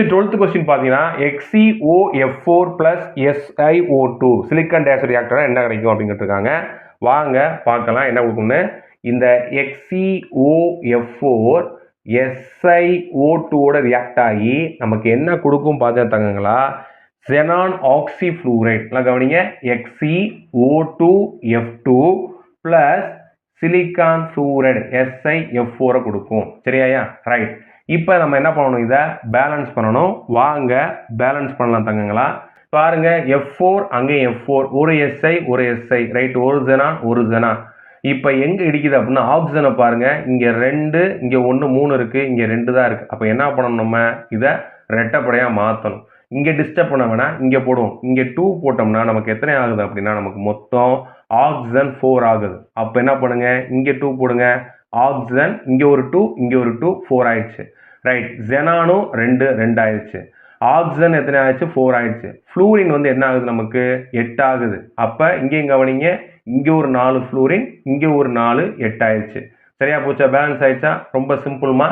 12th question பார்த்தீங்கன்னா XeOF4 plus SiO2 silicon dioxide ரியாக்டரா என்ன கிடைக்கும் அப்படின்னு கேட்டிருக்காங்க. வாங்க பார்க்கலாம் என்ன கொடுக்கும்னு. இந்த XeOF4 SiO2 ஓட ரியாக்ட் ஆகி நமக்கு என்ன கொடுக்கும் பார்த்துட்டாங்களா, xenon oxyfluoride. கவனிங்க, XeO2F2 plus silicon fluoride SiF4 கொடுக்கும். சரியா? ரைட். இப்போ நம்ம என்ன பண்ணணும், இதை பேலன்ஸ் பண்ணணும். வாங்க பேலன்ஸ் பண்ணலாம் தங்கங்களா. பாருங்க, F4 அங்கே F4, ஒரு SI ஒரு SI, ரைட், ஒரு ஜெனான் ஒரு ஜெனான். இப்போ எங்கே இடிக்குது அப்படின்னா ஆக்சிஜனை பாருங்க, இங்கே 2, இங்கே 1 3 இருக்கு, இங்கே 2 தான் இருக்கு. அப்போ என்ன பண்ணணும், நம்ம இதை ரெட்டைப்படையாக மாற்றணும். இங்கே டிஸ்டர்ப் பண்ண வேணாம், இங்கே போடுவோம். இங்கே 2 போட்டோம்னா நமக்கு எத்தனை ஆகுது அப்படின்னா நமக்கு மொத்தம் ஆக்சிஜன் 4 ஆகுது. அப்போ என்ன பண்ணுங்க, இங்கே 2 போடுங்க, ஆக்சிஜன் இங்கே ஒரு 2 இங்கே ஒரு 2 4 ஆயிடுச்சு. ரைட், ஜெனானும் 2 2 ஆயிடுச்சு. ஆக்சிஜன் எத்தனை ஆயிடுச்சு, 4 ஆயிடுச்சு. ஃப்ளூரின் வந்து என்ன ஆகுது, நமக்கு 8 ஆகுது. அப்போ இங்கேயும் கவனிங்க, இங்கே ஒரு 4 ஃப்ளூரின், இங்கே ஒரு 4, 8 ஆயிடுச்சு. சரியா போச்சா, பேலன்ஸ் ஆயிடுச்சா? ரொம்ப சிம்பிள்மா.